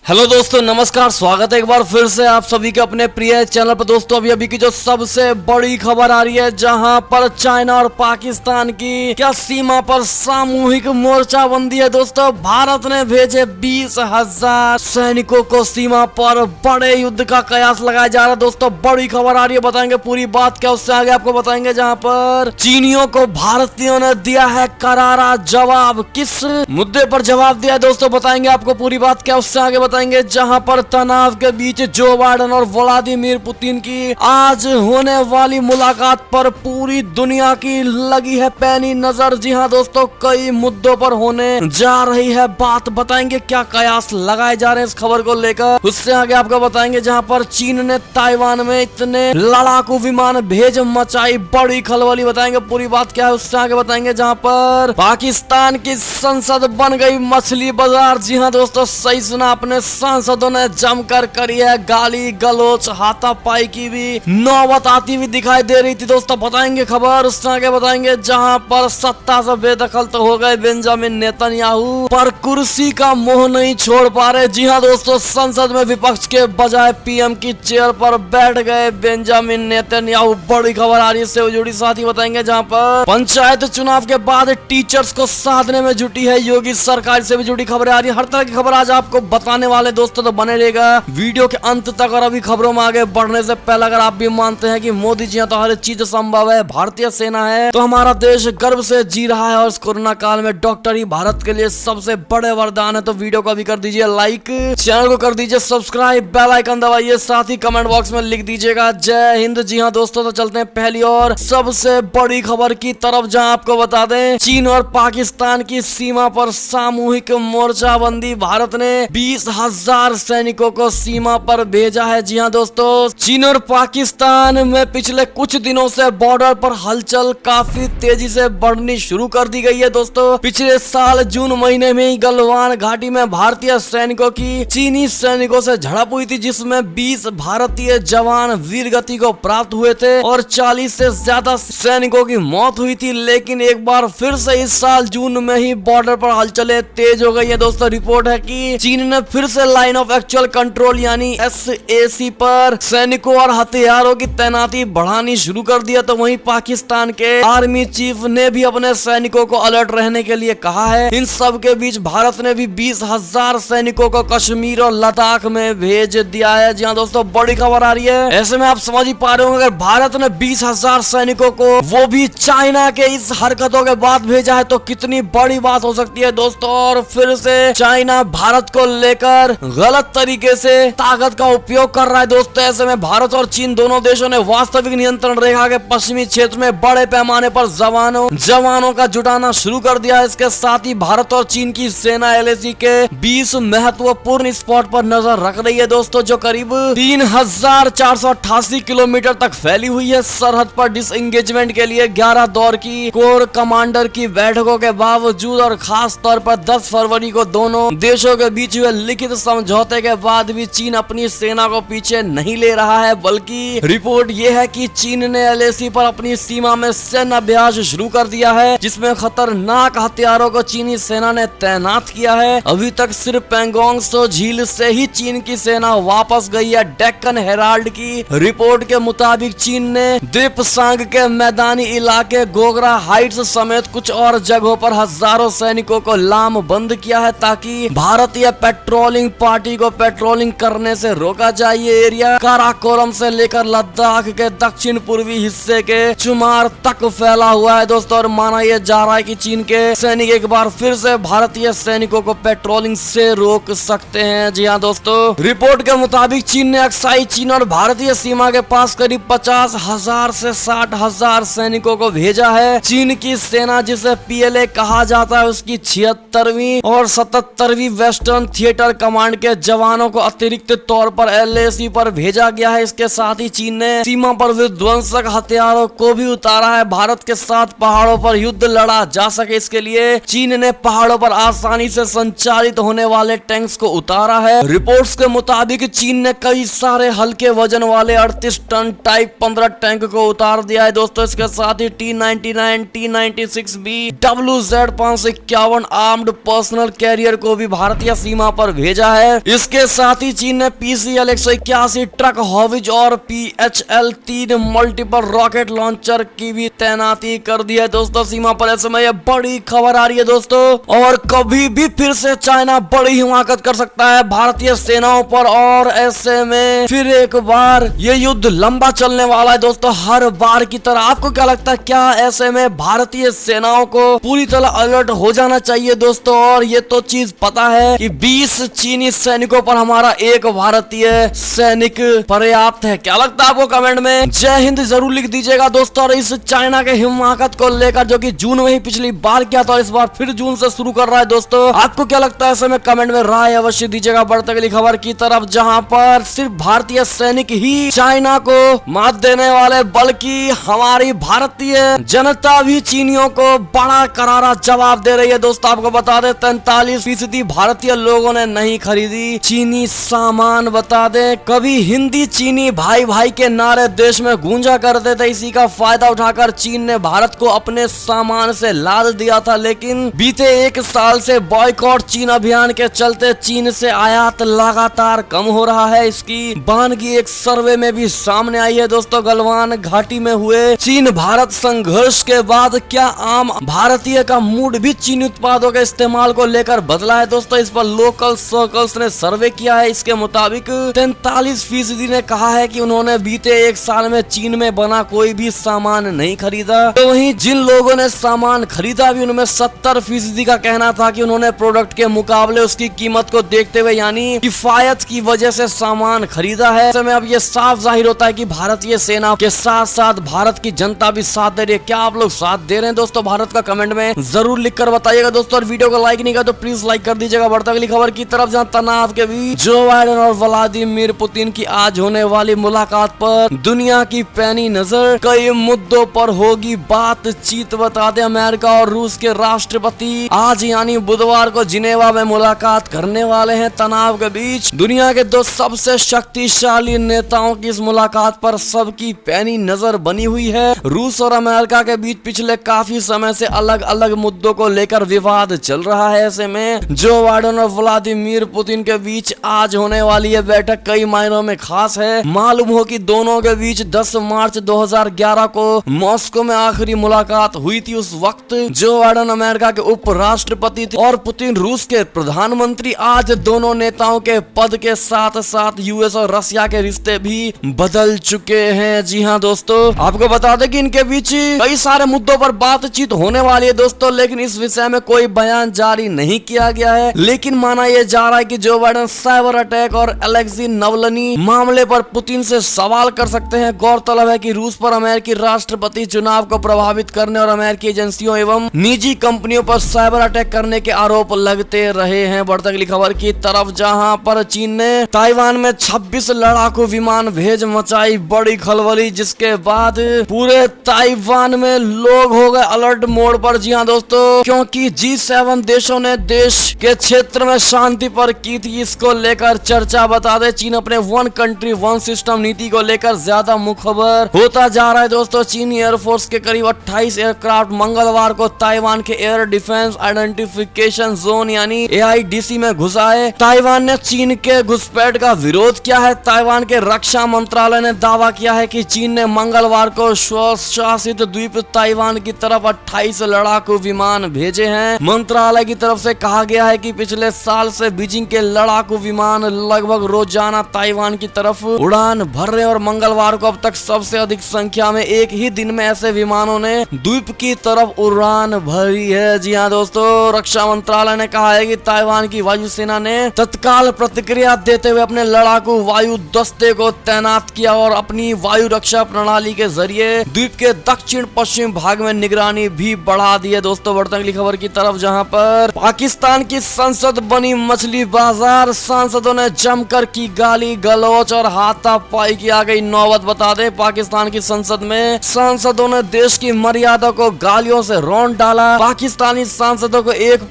Hello दोस्तों, नमस्कार। स्वागत है एक बार फिर से आप सभी के अपने प्रिय चैनल पर। दोस्तों अभी की जो सबसे बड़ी खबर आ रही है, जहां पर चाइना और पाकिस्तान की क्या सीमा पर सामूहिक मोर्चाबंदी है। दोस्तों भारत ने भेजे 20,000 सैनिकों को सीमा पर, बड़े युद्ध का कयास लगाया जा रहा है। दोस्तों बड़ी खबर आ रही है, बताएंगे पूरी बात क्या, उससे आगे आपको बताएंगे। जहां पर चीनियों को भारतीयों ने दिया है करारा जवाब। किस मुद्दे पर जवाब दिया है दोस्तों, बताएंगे आपको पूरी बात क्या, उससे आगे बताएंगे। जहां पर तनाव के बीच जो बाइडेन और व्लादिमीर पुतिन की आज होने वाली मुलाकात पर पूरी दुनिया की लगी है पैनी नजर। जी हां दोस्तों, कई मुद्दों पर होने जा रही है बात, बताएंगे क्या कयास लगाए जा रहे हैं इस खबर को लेकर, उससे आगे आपको बताएंगे। जहां पर चीन ने ताइवान में इतने लड़ाकू विमान भेज मचाई बड़ी खलबली, बताएंगे पूरी बात क्या है, उससे आगे बताएंगे। जहां पर पाकिस्तान की संसद बन गई मछली बाजार। जी हां दोस्तों, सही सुना आपने, सांसदों ने जमकर करी है गाली गलोच, हाथापाई की भी नौबत आती हुई दिखाई दे रही थी। दोस्तों बताएंगे खबर, उससे आगे बताएंगे। जहां पर सत्ता से बेदखल तो हो गए बेंजामिन नेतन्याहू, पर कुर्सी का मोह नहीं छोड़ पा रहे। जी हां दोस्तों, संसद में विपक्ष के बजाय पीएम की चेयर पर बैठ गए बेंजामिन नेतन्याहू, बड़ी खबर आ रही है इससे जुड़ी, साथ ही बताएंगे। जहां पर पंचायत चुनाव के बाद टीचर्स को साधने में जुटी है योगी सरकार, से भी जुड़ी खबरें आ रही है। हर तरह की खबर आज आपको बताने वाले दोस्तों, तो बने रहेगा वीडियो के अंत तक। और अभी खबरों में आगे बढ़ने से पहले अगर आप भी मानते हैं कि मोदी जी तो हर चीज संभव है, भारतीय सेना है, तो हमारा देश गर्व से जी रहा है, और इस कोरोना काल में डॉक्टर ही भारत के लिए सबसे बड़े वरदान है, तो वीडियो को अभी कर दीजिए लाइक, चैनल को कर दीजिए सब्सक्राइब, बेल आइकन दबाइए, साथ ही कमेंट बॉक्स में लिख दीजिएगा जय हिंद। जी हाँ दोस्तों, तो चलते हैं पहली और सबसे बड़ी खबर की तरफ, जहां आपको बता दें चीन और पाकिस्तान की सीमा पर सामूहिक मोर्चाबंदी। भारत ने 20,000 सैनिकों को सीमा पर भेजा है। जी हां दोस्तों, चीन और पाकिस्तान में पिछले कुछ दिनों से बॉर्डर पर हलचल काफी तेजी से बढ़नी शुरू कर दी गई है। दोस्तों पिछले साल जून महीने में ही गलवान घाटी में भारतीय सैनिकों की चीनी सैनिकों से झड़प हुई थी, जिसमें 20 भारतीय जवान वीरगति को प्राप्त हुए थे और 40 से ज्यादा सैनिकों की मौत हुई थी। लेकिन एक बार फिर से इस साल जून में ही बॉर्डर पर हलचलें तेज हो गई है। दोस्तों रिपोर्ट है कि चीन ने फिर से लाइन ऑफ एक्चुअल कंट्रोल यानी SAC पर सैनिकों और हथियारों की तैनाती बढ़ानी शुरू कर दिया। तो वहीं पाकिस्तान के आर्मी चीफ ने भी अपने सैनिकों को अलर्ट रहने के लिए कहा है। इन सब के बीच भारत ने भी 20,000 सैनिकों को कश्मीर और लद्दाख में भेज दिया है। जी हाँ दोस्तों, बड़ी खबर आ रही है। ऐसे में आप समझ ही पा रहे होंगे, अगर भारत ने 20,000 सैनिकों को, वो भी चाइना के इस हरकतों के बाद भेजा है, तो कितनी बड़ी बात हो सकती है दोस्तों। और फिर से चाइना भारत को लेकर गलत तरीके से ताकत का उपयोग कर रहा है। दोस्तों ऐसे में भारत और चीन दोनों देशों ने वास्तविक नियंत्रण रेखा के पश्चिमी क्षेत्र में बड़े पैमाने पर जवानों का जुटाना शुरू कर दिया है। इसके साथ ही भारत और चीन की सेना LAC के 20 महत्वपूर्ण स्पॉट पर नजर रख रही है। दोस्तों जो करीब 3,488 किलोमीटर तक फैली हुई है। सरहद पर डिसएंगेजमेंट के लिए 11 दौर की कोर कमांडर की बैठकों के बावजूद और खास तौर पर 10 फरवरी को दोनों देशों के बीच हुए लिखित समझौते के बाद भी चीन अपनी सेना को पीछे नहीं ले रहा है, बल्कि रिपोर्ट यह है कि चीन ने LAC पर अपनी सीमा में सैन्य अभ्यास शुरू कर दिया है, जिसमें खतरनाक हथियारों को चीनी सेना ने तैनात किया है। अभी तक सिर्फ पैंगोंग त्सो झील से ही चीन की सेना वापस गई है। डेक्कन हेराल्ड की रिपोर्ट के मुताबिक चीन ने दिपसांग के मैदानी इलाके, गोगरा हाइट्स समेत कुछ और जगहों पर हजारों सैनिकों को लामबंद किया है, ताकि भारतीय पेट्रोलिंग पार्टी को पेट्रोलिंग करने से रोका जाए। ये एरिया काराकोरम से लेकर लद्दाख के दक्षिण पूर्वी हिस्से के चुमार तक फैला हुआ है दोस्तों। और माना यह जा रहा है कि चीन के सैनिक एक बार फिर से भारतीय सैनिकों को पेट्रोलिंग से रोक सकते हैं। जी हाँ दोस्तों, रिपोर्ट के मुताबिक चीन ने अक्साई चीन और भारतीय सीमा के पास करीब 50,000 से 60,000 सैनिकों को भेजा है। चीन की सेना, जिसे PLA कहा जाता है, उसकी 76वीं और 77वीं वेस्टर्न थिएटर कमांड के जवानों को अतिरिक्त तौर पर LAC पर भेजा गया है। इसके साथ ही चीन ने सीमा पर विध्वंसक हथियारों को भी उतारा है। भारत के साथ पहाड़ों पर युद्ध लड़ा जा सके, इसके लिए चीन ने पहाड़ों पर आसानी से संचालित होने वाले टैंक्स को उतारा है। रिपोर्ट्स के मुताबिक चीन ने कई सारे हल्के वजन वाले 38 टन टाइप 15 टैंक को उतार दिया है दोस्तों। इसके साथ ही T-99, T-96B, WZ-551 armed personal career को भी भारतीय सीमा पर भेज भेजा है। इसके साथ ही चीन ने PCL 181 ट्रक हॉविज और PHL 3 मल्टीपल रॉकेट लॉन्चर की भी तैनाती कर दी है दोस्तों सीमा पर। ऐसे में यह बड़ी खबर आ रही है दोस्तों, और कभी भी फिर से चाइना बड़ी हिमाकत कर सकता है भारतीय सेनाओं पर, और ऐसे में फिर एक बार ये युद्ध लंबा चलने वाला है दोस्तों, हर बार की तरह। आपको क्या लगता है, क्या ऐसे में भारतीय सेनाओं को पूरी तरह अलर्ट हो जाना चाहिए दोस्तों? और ये तो चीज पता है कि 20 चीनी सैनिकों पर हमारा एक भारतीय सैनिक पर्याप्त है। क्या लगता है आपको? कमेंट में जय हिंद जरूर लिख दीजिएगा दोस्तों। और इस चाइना के हिमाकत को लेकर, जो कि जून में ही पिछली बार किया था, इस बार फिर जून से शुरू कर रहा है दोस्तों, आपको क्या लगता है? ऐसे में कमेंट में राय अवश्य दीजिएगा। बढ़ते अगली खबर की तरफ, जहां पर सिर्फ भारतीय सैनिक ही चाइना को मात देने वाले, बल्कि हमारी भारतीय जनता भी चीनियों को बड़ा करारा जवाब दे रही है दोस्तों। आपको बता दे 43% भारतीय लोगों ने नहीं खरीदी चीनी सामान। बता दे कभी हिंदी चीनी भाई भाई के नारे देश में गूंजा करते थे, इसी का फायदा उठाकर चीन ने भारत को अपने सामान से लाद दिया था। लेकिन बीते एक साल से बॉयकॉट चीन अभियान के चलते चीन से आयात लगातार कम हो रहा है। इसकी बानगी एक सर्वे में भी सामने आई है दोस्तों। गलवान घाटी में हुए चीन भारत संघर्ष के बाद क्या आम भारतीय का मूड भी चीनी उत्पादों के इस्तेमाल को लेकर बदला है दोस्तों? इस पर लोकल सर्कल्स ने सर्वे किया है। इसके मुताबिक 43% ने कहा है कि उन्होंने बीते एक साल में चीन में बना कोई भी सामान नहीं खरीदा। तो वहीं जिन लोगों ने सामान खरीदा भी, उनमें 70% का कहना था कि उन्होंने प्रोडक्ट के मुकाबले उसकी कीमत को देखते हुए, यानी किफायत की वजह से सामान खरीदा है। ऐसे में अब ये साफ जाहिर होता है कि भारतीय सेना के साथ साथ भारत की जनता भी साथ दे रही है। क्या आप लोग साथ दे रहे हैं दोस्तों भारत का? कमेंट में जरूर लिख कर बताइएगा दोस्तों। और वीडियो को लाइक नहीं किया तो प्लीज लाइक कर दीजिएगा। बढ़ता अगली खबर की तरफ, जहां तनाव के बीच जो बाइडेन और व्लादिमीर पुतिन की आज होने वाली मुलाकात पर दुनिया की पैनी नजर, कई मुद्दों पर होगी बातचीत। बता दें अमेरिका और रूस के राष्ट्रपति आज यानी बुधवार को जिनेवा में मुलाकात करने वाले हैं। तनाव के बीच दुनिया के दो सबसे शक्तिशाली नेताओं की इस मुलाकात पर सबकी पैनी नजर बनी हुई है। रूस और अमेरिका के बीच पिछले काफी समय से अलग अलग मुद्दों को लेकर विवाद चल रहा है। ऐसे में जो बाइडेन और व्लादिमीर पुतिन के बीच आज होने वाली यह बैठक कई मायनों में खास है। मालूम हो कि दोनों के बीच 10 मार्च 2011 को मॉस्को में आखिरी मुलाकात हुई थी। उस वक्त जो बाइडेन अमेरिका के उपराष्ट्रपति थे और पुतिन रूस के प्रधानमंत्री। आज दोनों नेताओं के पद के साथ साथ यूएस और रशिया के रिश्ते भी बदल चुके हैं। जी हाँ दोस्तों, आपको बता दें कि इनके बीच कई सारे मुद्दों पर बातचीत होने वाली है दोस्तों, लेकिन इस विषय में कोई बयान जारी नहीं किया गया है। लेकिन माना यह जा रहा है कि जो बाइडेन साइबर अटैक और अलेक्सी नवलनी मामले पर पुतिन से सवाल कर सकते हैं। गौरतलब है कि रूस पर अमेरिकी राष्ट्रपति चुनाव को प्रभावित करने और अमेरिकी एजेंसियों एवं निजी कंपनियों पर साइबर अटैक करने के आरोप लगते रहे हैं। बढ़ती अगली खबर की तरफ, जहां पर चीन ने ताइवान में 26 लड़ाकू विमान भेज मचाई बड़ी खलबली, जिसके बाद पूरे ताइवान में लोग हो गए अलर्ट मोड पर। जी हाँ दोस्तों, क्योंकि G7 देशों ने देश के क्षेत्र में शांति पर की थी, इसको लेकर चर्चा। बता दे चीन अपने वन कंट्री वन सिस्टम नीति को लेकर ज्यादा मुखबर होता जा रहा है दोस्तों। चीनी एयरफोर्स के करीब 28 एयरक्राफ्ट मंगलवार को ताइवान के एयर डिफेंस आइडेंटिफिकेशन जोन यानी AIDC में घुसाए। ताइवान ने चीन के घुसपैठ का विरोध किया है। ताइवान के रक्षा मंत्रालय ने दावा किया है कि चीन ने मंगलवार को स्वशासित द्वीप ताइवान की तरफ 28 लड़ाकू विमान भेजे हैं। मंत्रालय की तरफ से कहा गया है कि पिछले साल से बीजिंग के लड़ाकू विमान लगभग रोजाना ताइवान की तरफ उड़ान भर रहे और मंगलवार को अब तक सबसे अधिक संख्या में एक ही दिन में ऐसे विमानों ने द्वीप की तरफ उड़ान भरी है। जी हाँ दोस्तों, रक्षा मंत्रालय ने कहा है कि ताइवान की वायुसेना ने तत्काल प्रतिक्रिया देते हुए अपने लड़ाकू वायु दस्ते को तैनात किया और अपनी वायु रक्षा प्रणाली के जरिए द्वीप के दक्षिण पश्चिम भाग में निगरानी भी बढ़ा दी है। दोस्तों बढ़ते अगली खबर की तरफ, जहां पर पाकिस्तान की संसद बनी मछली बाजार। सांसदों ने जमकर की गाली गलौच और हाथापाई की आ गई नौबत। बता दे पाकिस्तान की संसद में सांसदों ने देश की मर्यादा को गालियों से रौंद डाला। पाकिस्तानी सांसदों को एक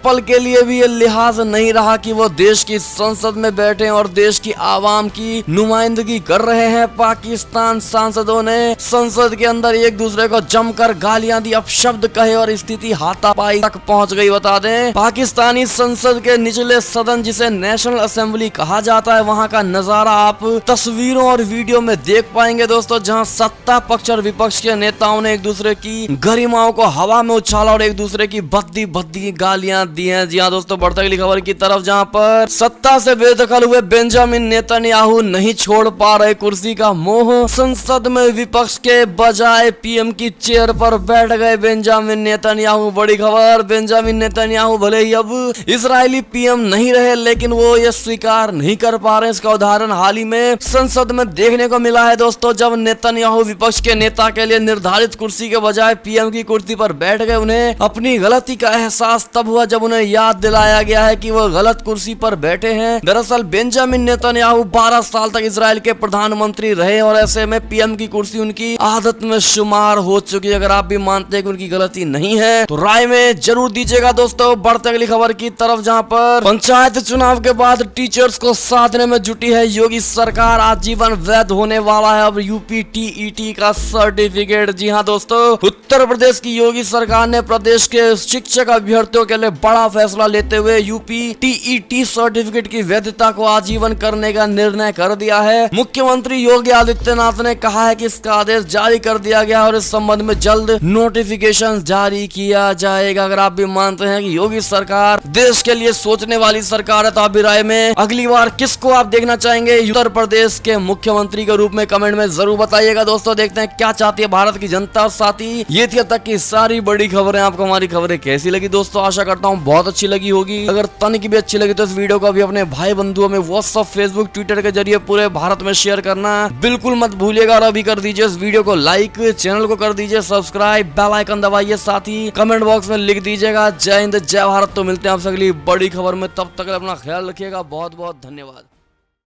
पल के लिए भी ये लिहाज नहीं रहा कि वो देश की संसद में बैठे और देश की आवाम की नुमाइंदगी कर रहे हैं। पाकिस्तान सांसदों ने संसद के अंदर एक दूसरे को जमकर गालियां दी, अपशब्द कहे और स्थिति हाथापाई तक पहुंच गई। बता दें पाकिस्तानी संसद के निचले सदन जिसे नेशनल असेंबली कहा जाता है वहां का नजारा आप तस्वीरों और वीडियो में देख पाएंगे दोस्तों, जहां सत्ता पक्ष और विपक्ष के नेताओं ने एक दूसरे की गरिमाओं को हवा में उछाला और एक दूसरे की भद्दी भद्दी गालियां दी हैं। जी हाँ दोस्तों, बढ़ते अगली खबर की तरफ, जहां पर सत्ता से बेदखल हुए बेंजामिन नेतन्याहू नहीं छोड़ पा रहे कुर्सी का मोह। संसद में विपक्ष के बजाय पीएम की चेयर पर बैठ गए बेंजामिन नेतन्याहू। बड़ी खबर, बेंजामिन नेतन्याहू भले ही अब इजरायली पीएम नहीं रहे लेकिन वो ये स्वीकार नहीं कर पा रहे। इसका उदाहरण हाल ही में संसद में देखने को मिला है दोस्तों, जब नेतन्याहू विपक्ष के नेता के लिए निर्धारित कुर्सी के बजाय पीएम की कुर्सी पर बैठ गए। उन्हें अपनी गलती का एहसास तब हुआ जब उन्हें याद दिलाया गया है कि वो गलत कुर्सी पर बैठे हैं। दरअसल बेंजामिन नेतन्याहू 12 साल तक इजराइल के प्रधानमंत्री रहे और ऐसे में पीएम की कुर्सी उनकी आदत में शुमार हो चुकी है। अगर आप भी मानते हैं कि उनकी गलती नहीं है तो राय में जरूर दीजिएगा दोस्तों। बढ़ते अगली खबर की तरफ, जहां पर पंचायत चुनाव के बाद टीचर्स को साधने में जुटी है योगी सरकार। आजीवन वैध होने वाला है अब यूपी टीईटी का सर्टिफिकेट। जी हाँ दोस्तों, उत्तर प्रदेश की योगी सरकार ने प्रदेश के शिक्षक अभ्यर्थियों के लिए बड़ा फैसला लेते हुए यूपी टीईटी सर्टिफिकेट की वैधता को आजीवन करने का निर्णय कर दिया है। मुख्यमंत्री योगी आदित्यनाथ ने कहा है कि इसका आदेश जारी कर दिया गया और इस संबंध में जल्द नोटिफिकेशन जारी किया जाएगा। अगर आप भी मानते हैं कि योगी सरकार देश के लिए सोचने वाली सरकार है तो आप राय में अगली बार किसको आप देखना चाहेंगे उत्तर प्रदेश के मुख्यमंत्री के रूप में कमेंट में जरूर बताइएगा दोस्तों। देखते हैं क्या चाहती है भारत की जनता। और साथ ही ये थी अब तक की सारी बड़ी खबरें। आपको हमारी खबरें कैसी लगी दोस्तों? आशा करता हूँ बहुत अच्छी लगी होगी। अगर तनिक भी अच्छी लगी तो इस वीडियो को भी अपने भाई बंधुओं में व्हाट्सएप, फेसबुक, ट्विटर के जरिए पूरे भारत में शेयर करना बिल्कुल मत भूलिएगा। और अभी कर दीजिए इस वीडियो को लाइक, चैनल को कर दीजिए सब्सक्राइब, बेल आइकन दबाइए, साथ ही कमेंट बॉक्स में लिख दीजिएगा जय हिंद जय भारत। तो मिलते हैं आपसे अगली बड़ी खबर में, तब तक अपना ख्याल रखिएगा। बहुत बहुत धन्यवाद।